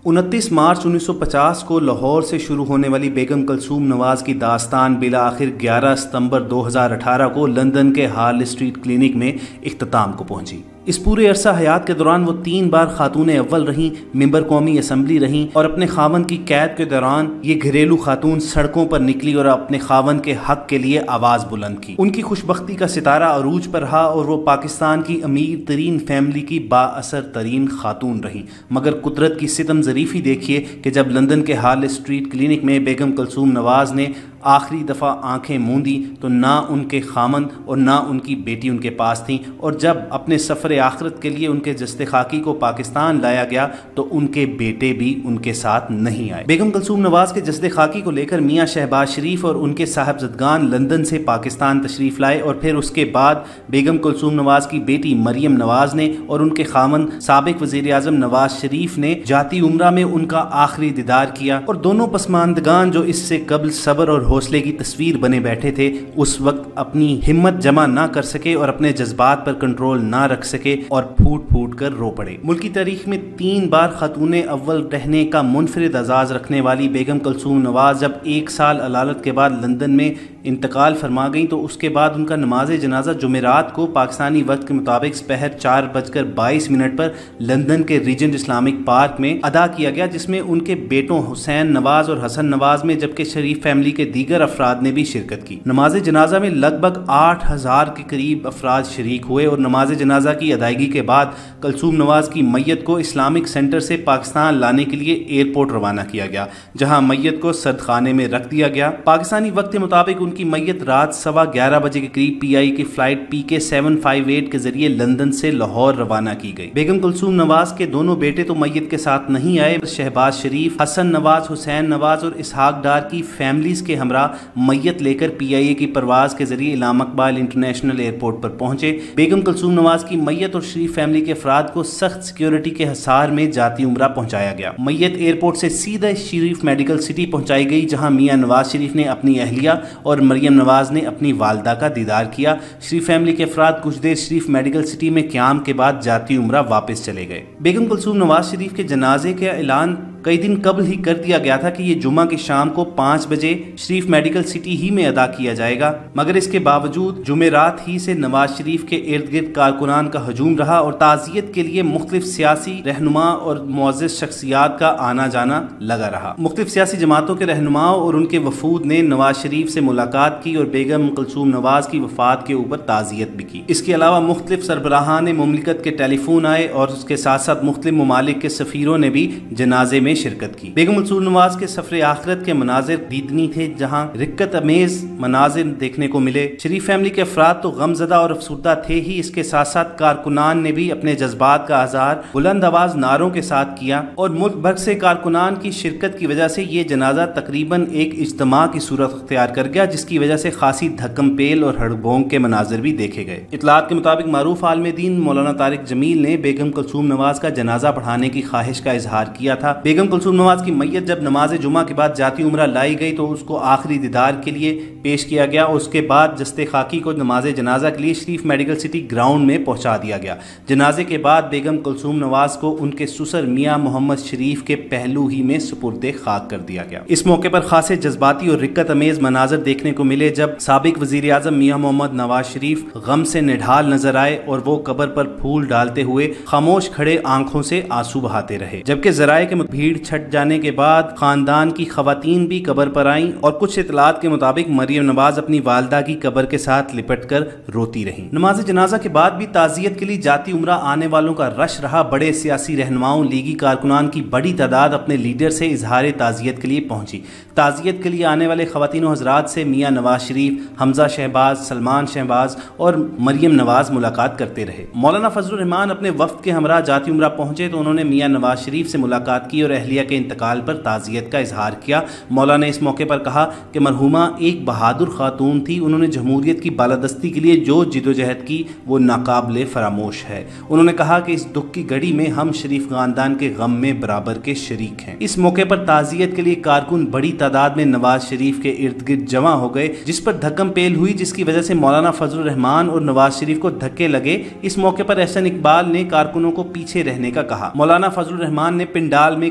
29 مارچ 1950 کو لاہور سے شروع ہونے والی بیگم کلثوم نواز کی داستان بالآخر 11 ستمبر 2018 کو لندن کے ہارل اسٹریٹ کلینک میں اختتام کو پہنچی۔ اس پورے عرصہ حیات کے دوران وہ 3 بار خاتون اول رہیں، ممبر قومی اسمبلی رہیں اور اپنے خاوند کی قید کے دوران یہ گھریلو خاتون سڑکوں پر نکلی اور اپنے خاوند کے حق کے لیے آواز بلند کی۔ ان کی خوش بختی کا ستارہ عروج پر رہا اور وہ پاکستان کی امیر ترین فیملی کی با اثر ترین خاتون رہیں، مگر قدرت کی ستم ظریفی دیکھیے کہ جب لندن کے ہارل اسٹریٹ کلینک میں بیگم کلثوم نواز نے آخری دفعہ آنکھیں موندی تو نہ ان کے خامند اور نہ ان کی بیٹی ان کے پاس تھیں، اور جب اپنے سفر آخرت کے لیے ان کے جسد خاکی کو پاکستان لایا گیا تو ان کے بیٹے بھی ان کے ساتھ نہیں آئے۔ بیگم کلثوم نواز کے جسد خاکی کو لے کر میاں شہباز شریف اور ان کے صاحبزادگان لندن سے پاکستان تشریف لائے، اور پھر اس کے بعد بیگم کلثوم نواز کی بیٹی مریم نواز نے اور ان کے خامند سابق وزیر اعظم نواز شریف نے جاتی عمرہ میں ان کا آخری دیدار کیا، اور دونوں پسماندگان جو اس سے قبل صبر اور حوصلے کی تصویر بنے بیٹھے تھے اس وقت اپنی ہمت جمع نہ کر سکے اور اپنے جذبات پر کنٹرول نہ رکھ سکے اور پھوٹ پھوٹ کر رو پڑے۔ ملکی تاریخ میں 3 بار خاتون اول رہنے کا منفرد اعزاز رکھنے والی بیگم کلثوم نواز جب 1 سال علالت کے بعد لندن میں انتقال فرما گئیں تو اس کے بعد ان کا نماز جنازہ جمعرات کو پاکستانی وقت کے مطابق سپہر 4:22 پر لندن کے ریجنٹ اسلامک پارک میں ادا کیا گیا، جس میں ان کے بیٹوں حسین نواز اور حسن نواز میں جبکہ شریف فیملی کے دیگر افراد نے بھی شرکت کی۔ نماز جنازہ میں لگ بھگ 8000 کے قریب افراد شریک ہوئے، اور نماز جنازہ کی ادائیگی کے بعد کلثوم نواز کی میت کو اسلامک سینٹر سے پاکستان لانے کے لیے ایئرپورٹ روانہ کیا گیا، جہاں میت کو سردخانے میں رکھ دیا گیا۔ پاکستانی وقت کے مطابق ان کی میت رات 11:15 بجے کے قریب PI کی فلائٹ PK 758 کے ذریعے لندن سے لاہور روانہ کی گئی۔ بیگم کلثوم نواز کے دونوں بیٹے تو میت کے ساتھ نہیں آئے، شہباز شریف، حسن نواز، حسین نواز اور اسحاق ڈار کی فیملیز کے ہمراہ میت لے کر PIA کی پرواز کے ذریعے علامہ اقبال انٹرنیشنل ایئرپورٹ پر پہنچے۔ بیگم کلثوم نواز کی میت اور شریف فیملی کے افراد کو سخت سیکیورٹی کے حصار میں جاتی عمرہ پہنچایا گیا۔ میت ایئرپورٹ سے سیدھا شریف میڈیکل سٹی پہنچائی گئی، جہاں میاں نواز شریف نے اپنی اہلیہ اور مریم نواز نے اپنی والدہ کا دیدار کیا۔ شریف فیملی کے افراد کچھ دیر شریف میڈیکل سٹی میں قیام کے بعد جاتی عمرہ واپس چلے گئے۔ بیگم کلثوم نواز شریف کے جنازے کا اعلان کئی دن قبل ہی کر دیا گیا تھا کہ یہ جمعہ کی شام کو 5 بجے شریف میڈیکل سٹی ہی میں ادا کیا جائے گا، مگر اس کے باوجود جمعرات ہی سے نواز شریف کے ارد گرد کارکنان کا ہجوم رہا اور تعزیت کے لیے مختلف سیاسی رہنما اور معزز شخصیات کا آنا جانا لگا رہا۔ مختلف سیاسی جماعتوں کے رہنماؤں اور ان کے وفود نے نواز شریف سے ملاقات کی اور بیگم کلثوم نواز کی وفات کے اوپر تعزیت بھی کی۔ اس کے علاوہ مختلف سربراہان مملکت کے ٹیلی فون آئے اور اس کے ساتھ ساتھ مختلف ممالک کے سفیروں نے بھی جنازے میں شرکت کی۔ بیگم کلثوم نواز کے سفر آخرت کے مناظر دیدنی تھے، جہاں رکت امیز مناظر دیکھنے کو ملے۔ شریف فیملی کے افراد تو غم زدہ اور افسردہ تھے ہی، اس کے ساتھ ساتھ کارکنان نے بھی اپنے جذبات کا اظہار بلند آواز نعروں کے ساتھ کیا، اور ملک بھر سے کارکنان کی شرکت کی وجہ سے یہ جنازہ تقریباً ایک اجتماع کی صورت اختیار کر گیا، جس کی وجہ سے خاصی دھکم پیل اور ہڑبونگ کے مناظر بھی دیکھے گئے۔ اطلاعات کے مطابق معروف عالم دین مولانا طارق جمیل نے بیگم کلثوم نواز کا جنازہ پڑھانے کی خواہش کا اظہار کیا تھا۔ بیگم کلثوم نواز کی میت جب نماز جمعہ کے بعد جاتی عمرہ لائی گئی تو اس کو آخری دیدار کے لیے پیش کیا گیا، اور اس کے بعد جسد خاکی کو نماز جنازہ کے لیے شریف میڈیکل سٹی گراؤنڈ میں پہنچا دیا گیا۔ جنازے کے بعد بیگم کلثوم نواز کو ان کے سسر میاں محمد شریف کے پہلو ہی میں سپرد خاک کر دیا گیا۔ اس موقع پر خاصے جذباتی اور رکت امیز مناظر دیکھنے کو ملے، جب سابق وزیر اعظم میاں محمد نواز شریف غم سے نڈھال نظر آئے اور وہ قبر پر پھول ڈالتے ہوئے خاموش کھڑے آنکھوں سے آنسو بہاتے رہے، جبکہ ذرائع کے بھیڑ چھٹ جانے کے بعد خاندان کی خواتین بھی قبر پر آئیں، اور کچھ اطلاعات کے مطابق مریم نواز اپنی والدہ کی قبر کے ساتھ لپٹ کر روتی رہیں۔ نماز جنازہ کے بعد بھی تعزیت کے لیے جاتی عمرہ آنے والوں کا رش رہا۔ بڑے سیاسی رہنماؤں، لیگی کارکنان کی بڑی تعداد اپنے لیڈر سے اظہار تعزیت کے لیے پہنچی۔ تعزیت کے لیے آنے والے خواتین و حضرات سے میاں نواز شریف، حمزہ شہباز، سلمان شہباز اور مریم نواز ملاقات کرتے رہے۔ مولانا فضل الرحمان اپنے وفد کے ہمراہ جاتی عمرہ پہنچے تو انہوں نے میاں نواز شریف سے ملاقات کی اور اہلیہ کے انتقال پر تعزیت کا اظہار کیا۔ مولانا نے اس موقع پر کہا کہ مرحومہ ایک بہادر خاتون تھی، انہوں نے جمہوریت کی بالادستی کے لیے جو جدوجہد کی وہ ناقابل فراموش ہے۔ انہوں نے کہا کہ اس دکھ کی گھڑی میں ہم شریف خاندان کے غم میں برابر کے شریک ہیں۔ اس موقع پر تعزیت کے لیے کارکن بڑی تعداد میں نواز شریف کے ارد گرد جمع ہو گئے، جس پر دھکم پیل ہوئی، جس کی وجہ سے مولانا فضل الرحمان اور نواز شریف کو دھکے لگے۔ اس موقع پر احسن اقبال نے کارکنوں کو پیچھے رہنے کا کہا۔ مولانا فضل الرحمان نے پنڈال میں